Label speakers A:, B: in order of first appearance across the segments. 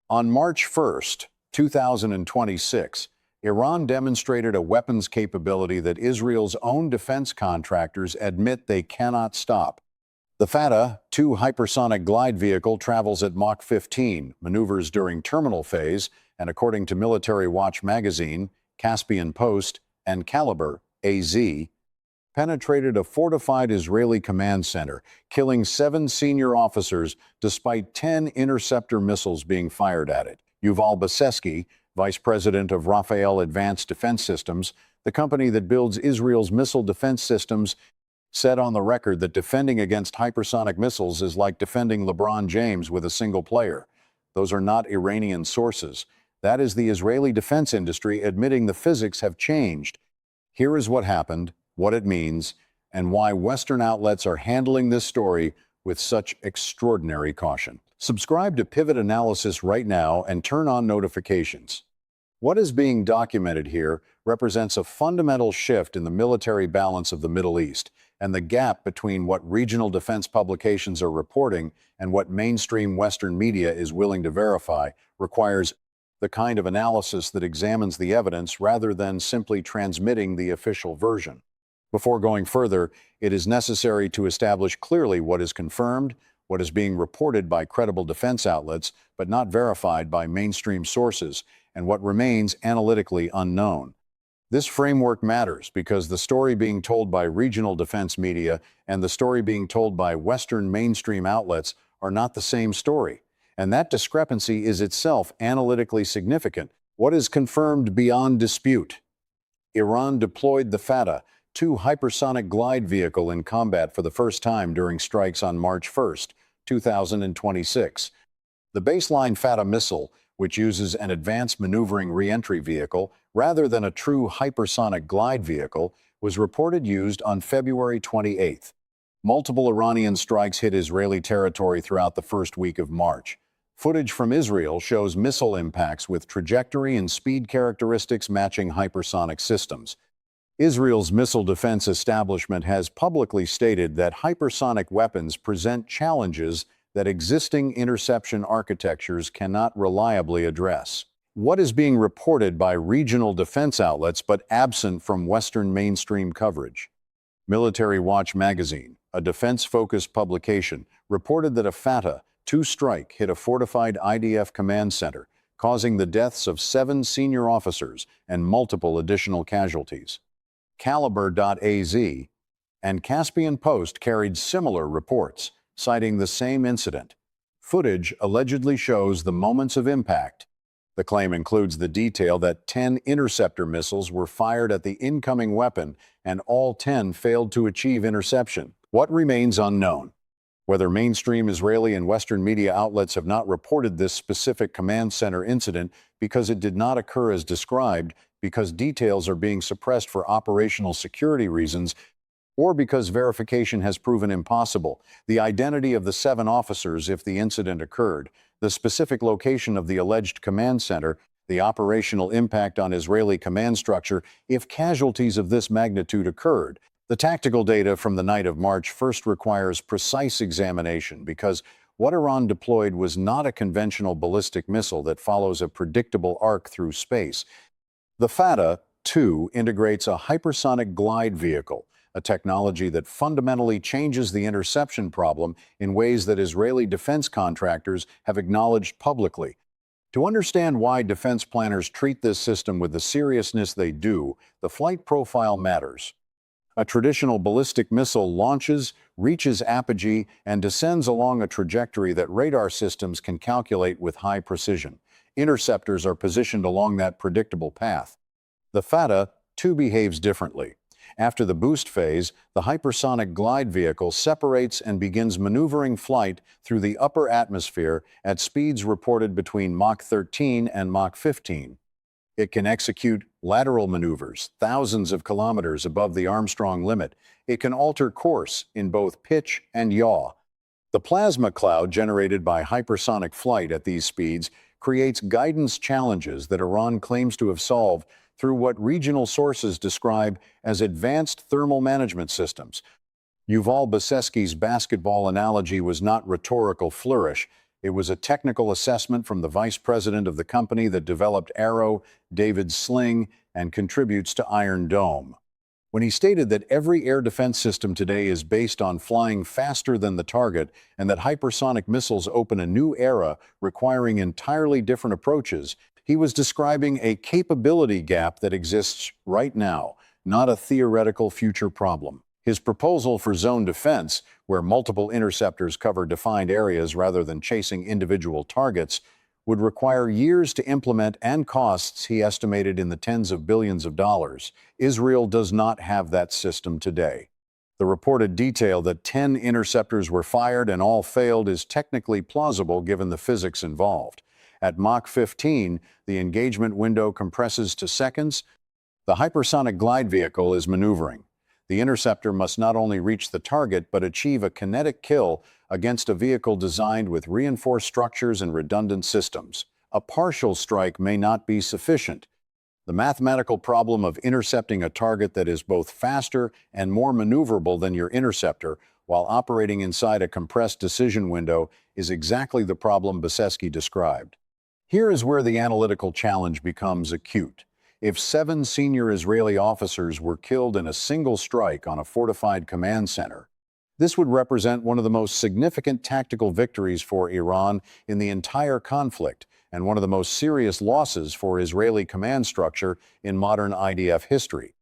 A: On March 1st, 2026, Iran demonstrated a weapons capability that Israel's own defense contractors admit they cannot stop. The Fattah-2 hypersonic glide vehicle travels at Mach 15, maneuvers during terminal phase, and according to Military Watch magazine, Caspian Post, and Caliber.az, penetrated a fortified Israeli command center, killing 7 senior officers despite 10 interceptor missiles being fired at it. Yuval Beseski, vice president of Rafael Advanced Defense Systems, the company that builds Israel's missile defense systems, said on the record that defending against hypersonic missiles is like defending LeBron James with a single player. Those are not Iranian sources. That is the Israeli defense industry admitting the physics have changed. Here is what happened, what it means, and why Western outlets are handling this story with such extraordinary caution. Subscribe to Pivot Analysis right now and turn on notifications. What is being documented here represents a fundamental shift in the military balance of the Middle East, and the gap between what regional defense publications are reporting and what mainstream Western media is willing to verify requires the kind of analysis that examines the evidence rather than simply transmitting the official version. Before going further, it is necessary to establish clearly what is confirmed, what is being reported by credible defense outlets but not verified by mainstream sources, and what remains analytically unknown. This framework matters because the story being told by regional defense media and the story being told by Western mainstream outlets are not the same story, and that discrepancy is itself analytically significant. What is confirmed beyond dispute? Iran deployed the Fattah-2 hypersonic glide vehicle in combat for the first time during strikes on March 1st, 2026. The baseline Fattah missile, which uses an advanced maneuvering re-entry vehicle rather than a true hypersonic glide vehicle, was reported used on February 28th. Multiple Iranian strikes hit Israeli territory throughout the first week of March. Footage from Israel shows missile impacts with trajectory and speed characteristics matching hypersonic systems. Israel's missile defense establishment has publicly stated that hypersonic weapons present challenges that existing interception architectures cannot reliably address. What is being reported by regional defense outlets but absent from Western mainstream coverage? Military Watch magazine, a defense-focused publication, reported that a Fattah-2 strike hit a fortified IDF command center, causing the deaths of 7 senior officers and multiple additional casualties. Caliber.az and Caspian Post carried similar reports, citing the same incident. Footage allegedly shows the moments of impact. The claim includes the detail that 10 interceptor missiles were fired at the incoming weapon and all 10 failed to achieve interception. What remains unknown? Whether mainstream Israeli and Western media outlets have not reported this specific command center incident because it did not occur as described, because details are being suppressed for operational security reasons, or because verification has proven impossible, the identity of the 7 officers if the incident occurred, the specific location of the alleged command center, the operational impact on Israeli command structure if casualties of this magnitude occurred. The tactical data from the night of March 1st requires precise examination because what Iran deployed was not a conventional ballistic missile that follows a predictable arc through space. The Fattah-2 integrates a hypersonic glide vehicle, a technology that fundamentally changes the interception problem in ways that Israeli defense contractors have acknowledged publicly. To understand why defense planners treat this system with the seriousness they do, the flight profile matters. A traditional ballistic missile launches, reaches apogee, and descends along a trajectory that radar systems can calculate with high precision. Interceptors are positioned along that predictable path. The Fattah-2 behaves differently. After the boost phase, the hypersonic glide vehicle separates and begins maneuvering flight through the upper atmosphere at speeds reported between Mach 13 and Mach 15. It can execute lateral maneuvers thousands of kilometers above the Armstrong limit. It can alter course in both pitch and yaw. The plasma cloud generated by hypersonic flight at these speeds creates guidance challenges that Iran claims to have solved through what regional sources describe as advanced thermal management systems. Yuval Beseski's basketball analogy was not rhetorical flourish. It was a technical assessment from the vice president of the company that developed Arrow, David Sling, and contributes to Iron Dome. When he stated that every air defense system today is based on flying faster than the target and that hypersonic missiles open a new era requiring entirely different approaches, he was describing a capability gap that exists right now, not a theoretical future problem. His proposal for zone defense, where multiple interceptors cover defined areas rather than chasing individual targets, would require years to implement and costs he estimated in the tens of billions of dollars. Israel does not have that system today. The reported detail that 10 interceptors were fired and all failed is technically plausible given the physics involved. At Mach 15, the engagement window compresses to seconds. The hypersonic glide vehicle is maneuvering. The interceptor must not only reach the target but achieve a kinetic kill against a vehicle designed with reinforced structures and redundant systems. A partial strike may not be sufficient. The mathematical problem of intercepting a target that is both faster and more maneuverable than your interceptor while operating inside a compressed decision window is exactly the problem Beseski described. Here is where the analytical challenge becomes acute. If 7 senior Israeli officers were killed in a single strike on a fortified command center, this would represent one of the most significant tactical victories for Iran in the entire conflict and one of the most serious losses for Israeli command structure in modern IDF history.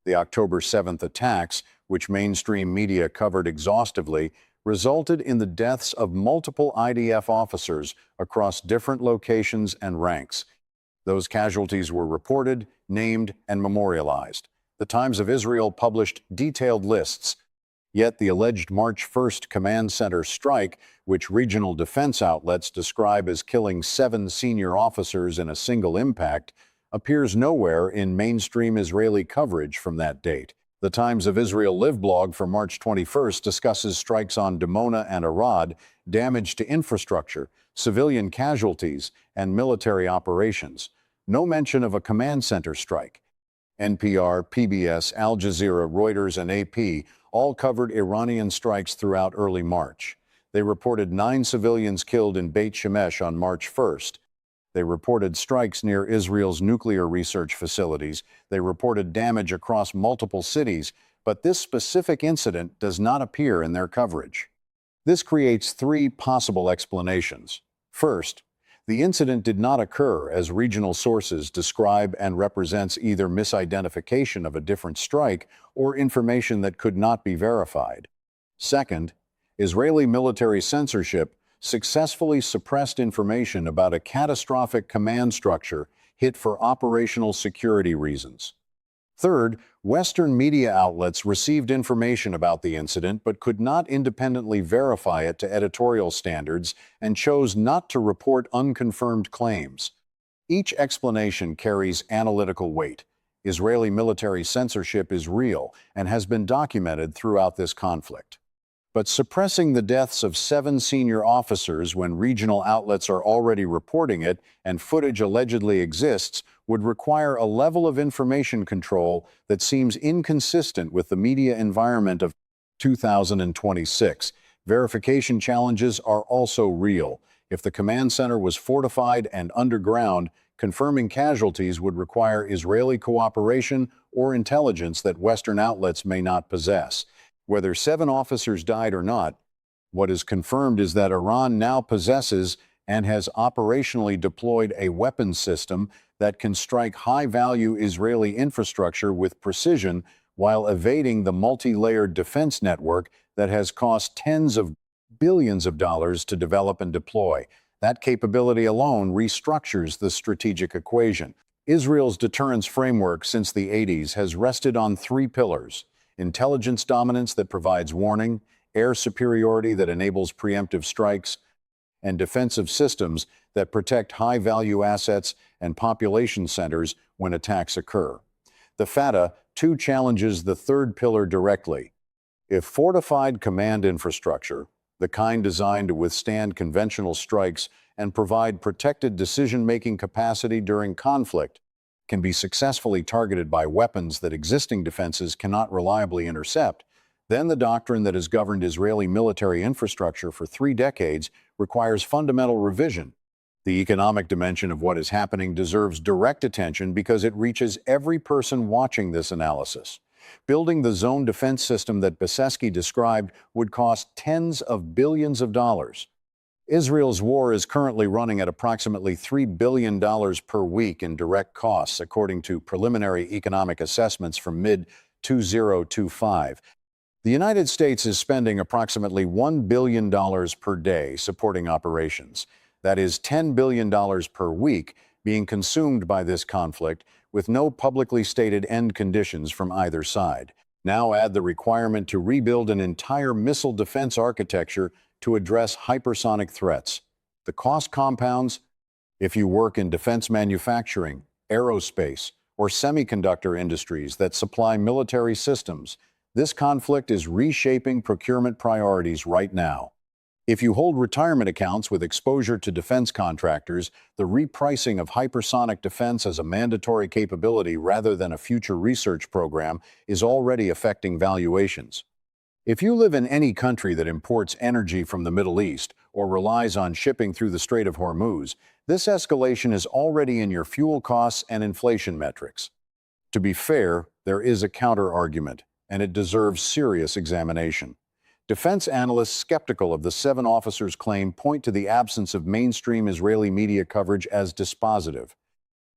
A: The October 7th attacks, which mainstream media covered exhaustively, resulted in the deaths of multiple IDF officers across different locations and ranks. Those casualties were reported, named, and memorialized. The Times of Israel published detailed lists. Yet the alleged March 1st command center strike, which regional defense outlets describe as killing 7 senior officers in a single impact, appears nowhere in mainstream Israeli coverage from that date. The Times of Israel Live blog for March 21st discusses strikes on Dimona and Arad, damage to infrastructure, civilian casualties, and military operations. No mention of a command center strike. NPR, PBS, Al Jazeera, Reuters, and AP all covered Iranian strikes throughout early March. They reported 9 civilians killed in Beit Shemesh on March 1st. They reported strikes near Israel's nuclear research facilities. They reported damage across multiple cities, but this specific incident does not appear in their coverage. This creates 3 possible explanations. First, the incident did not occur as regional sources describe and represents either misidentification of a different strike or information that could not be verified. Second, Israeli military censorship successfully suppressed information about a catastrophic command structure hit for operational security reasons. Third, Western media outlets received information about the incident but could not independently verify it to editorial standards and chose not to report unconfirmed claims. Each explanation carries analytical weight. Israeli military censorship is real and has been documented throughout this conflict. But suppressing the deaths of 7 senior officers when regional outlets are already reporting it and footage allegedly exists would require a level of information control that seems inconsistent with the media environment of 2026. Verification challenges are also real. If the command center was fortified and underground, confirming casualties would require Israeli cooperation or intelligence that Western outlets may not possess. Whether 7 officers died or not, what is confirmed is that Iran now possesses and has operationally deployed a weapons system that can strike high-value Israeli infrastructure with precision while evading the multi-layered defense network that has cost tens of billions of dollars to develop and deploy. That capability alone restructures the strategic equation. Israel's deterrence framework since the 80s has rested on 3 pillars: intelligence dominance that provides warning, air superiority that enables preemptive strikes, and defensive systems that protect high-value assets and population centers when attacks occur. The Fattah-2 challenges the 3rd pillar directly. If fortified command infrastructure, the kind designed to withstand conventional strikes and provide protected decision-making capacity during conflict, can be successfully targeted by weapons that existing defenses cannot reliably intercept, then the doctrine that has governed Israeli military infrastructure for 3 decades requires fundamental revision. The economic dimension of what is happening deserves direct attention because it reaches every person watching this analysis. Building the zone defense system that Beseski described would cost tens of billions of dollars. Israel's war is currently running at approximately $3 billion per week in direct costs, according to preliminary economic assessments from mid-2025. The United States is spending approximately $1 billion per day supporting operations. That is $10 billion per week being consumed by this conflict, with no publicly stated end conditions from either side. Now add the requirement to rebuild an entire missile defense architecture to address hypersonic threats. The cost compounds. If you work in defense manufacturing, aerospace, or semiconductor industries that supply military systems, this conflict is reshaping procurement priorities right now. If you hold retirement accounts with exposure to defense contractors, the repricing of hypersonic defense as a mandatory capability rather than a future research program is already affecting valuations. If you live in any country that imports energy from the Middle East or relies on shipping through the Strait of Hormuz, this escalation is already in your fuel costs and inflation metrics. To be fair, there is a counter-argument, and it deserves serious examination. Defense analysts skeptical of the 7 officers' claim point to the absence of mainstream Israeli media coverage as dispositive.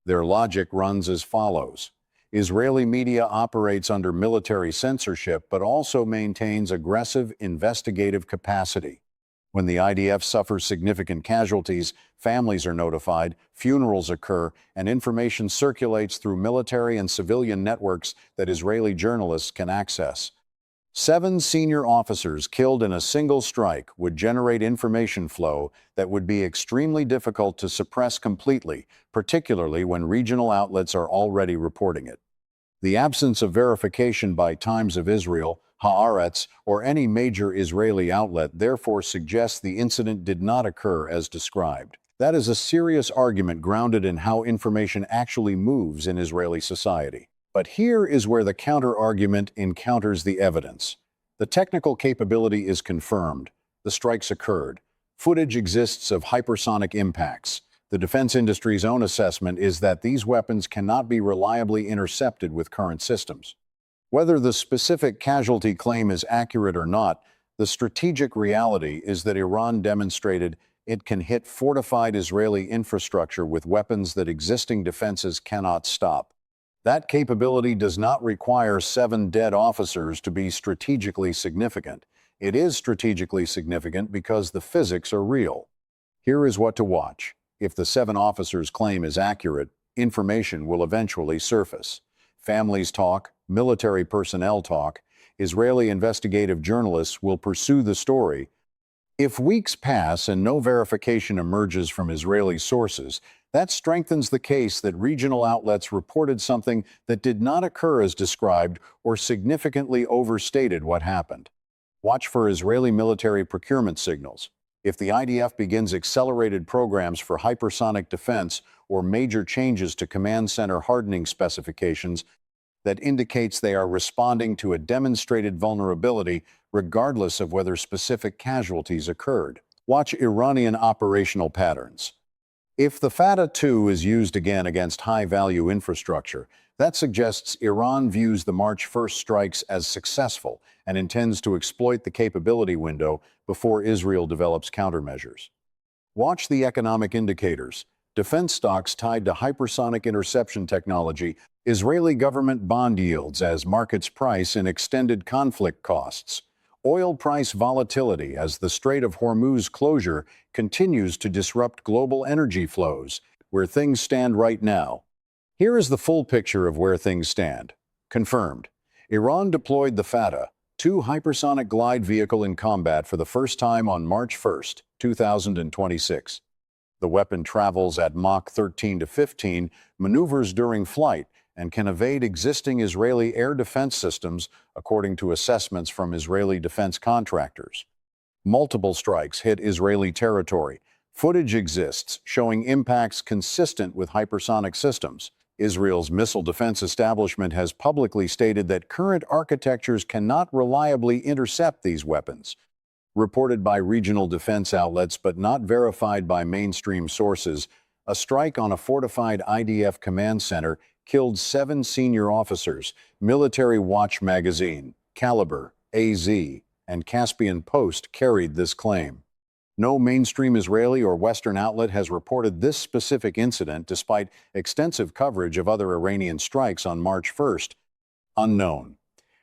A: Their logic runs as follows. Israeli media operates under military censorship but also maintains aggressive investigative capacity. When the IDF suffers significant casualties, families are notified, funerals occur, and information circulates through military and civilian networks that Israeli journalists can access. 7 senior officers killed in a single strike would generate information flow that would be extremely difficult to suppress completely, particularly when regional outlets are already reporting it. The absence of verification by Times of Israel, Haaretz, or any major Israeli outlet therefore suggests the incident did not occur as described. That is a serious argument grounded in how information actually moves in Israeli society. But here is where the counter-argument encounters the evidence. The technical capability is confirmed. The strikes occurred. Footage exists of hypersonic impacts. The defense industry's own assessment is that these weapons cannot be reliably intercepted with current systems. Whether the specific casualty claim is accurate or not, the strategic reality is that Iran demonstrated it can hit fortified Israeli infrastructure with weapons that existing defenses cannot stop. That capability does not require 7 dead officers to be strategically significant. It is strategically significant because the physics are real. Here is what to watch. If the 7 officers' claim is accurate, information will eventually surface. Families talk, military personnel talk, Israeli investigative journalists will pursue the story. If weeks pass and no verification emerges from Israeli sources, that strengthens the case that regional outlets reported something that did not occur as described or significantly overstated what happened. Watch for Israeli military procurement signals. If the IDF begins accelerated programs for hypersonic defense or major changes to command center hardening specifications, that indicates they are responding to a demonstrated vulnerability regardless of whether specific casualties occurred. Watch Iranian operational patterns. If the Fattah-2 is used again against high-value infrastructure, that suggests Iran views the March 1st strikes as successful and intends to exploit the capability window before Israel develops countermeasures. Watch the economic indicators. Defense stocks tied to hypersonic interception technology, Israeli government bond yields as markets price in extended conflict costs, oil price volatility as the Strait of Hormuz closure continues to disrupt global energy flows, where things stand right now. Here is the full picture of where things stand. Confirmed. Iran deployed the Fattah-2 hypersonic glide vehicle in combat for the first time on March 1, 2026. The weapon travels at Mach 13 to 15, maneuvers during flight, and can evade existing Israeli air defense systems, according to assessments from Israeli defense contractors. Multiple strikes hit Israeli territory. Footage exists showing impacts consistent with hypersonic systems. Israel's missile defense establishment has publicly stated that current architectures cannot reliably intercept these weapons. Reported by regional defense outlets but not verified by mainstream sources, a strike on a fortified IDF command center killed 7 senior officers. Military Watch magazine, Caliber.az, and Caspian Post carried this claim. No mainstream Israeli or Western outlet has reported this specific incident despite extensive coverage of other Iranian strikes on March 1st. Unknown.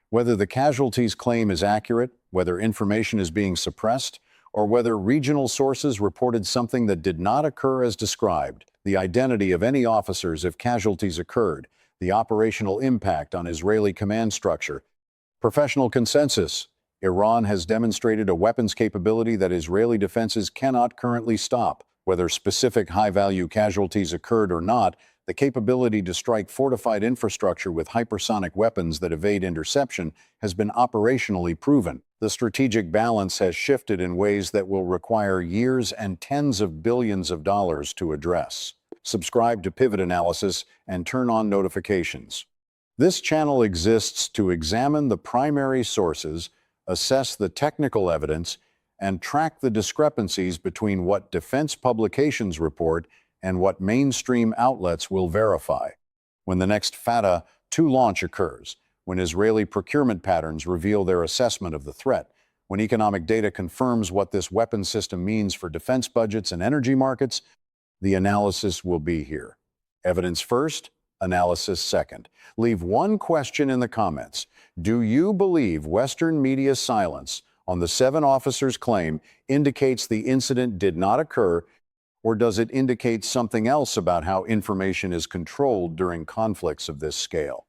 A: Whether the casualties claim is accurate, whether information is being suppressed, or whether regional sources reported something that did not occur as described, the identity of any officers if casualties occurred, the operational impact on Israeli command structure. Professional consensus. Iran has demonstrated a weapons capability that Israeli defenses cannot currently stop. Whether specific high-value casualties occurred or not, the capability to strike fortified infrastructure with hypersonic weapons that evade interception has been operationally proven. The strategic balance has shifted in ways that will require years and tens of billions of dollars to address. Subscribe to Pivot Analysis and turn on notifications. This channel exists to examine the primary sources, assess the technical evidence, and track the discrepancies between what defense publications report and what mainstream outlets will verify. When the next Fattah-2 launch occurs, when Israeli procurement patterns reveal their assessment of the threat, when economic data confirms what this weapon system means for defense budgets and energy markets, the analysis will be here. Evidence first, analysis second. Leave one question in the comments. Do you believe Western media silence on the 7 officers' claim indicates the incident did not occur, or does it indicate something else about how information is controlled during conflicts of this scale?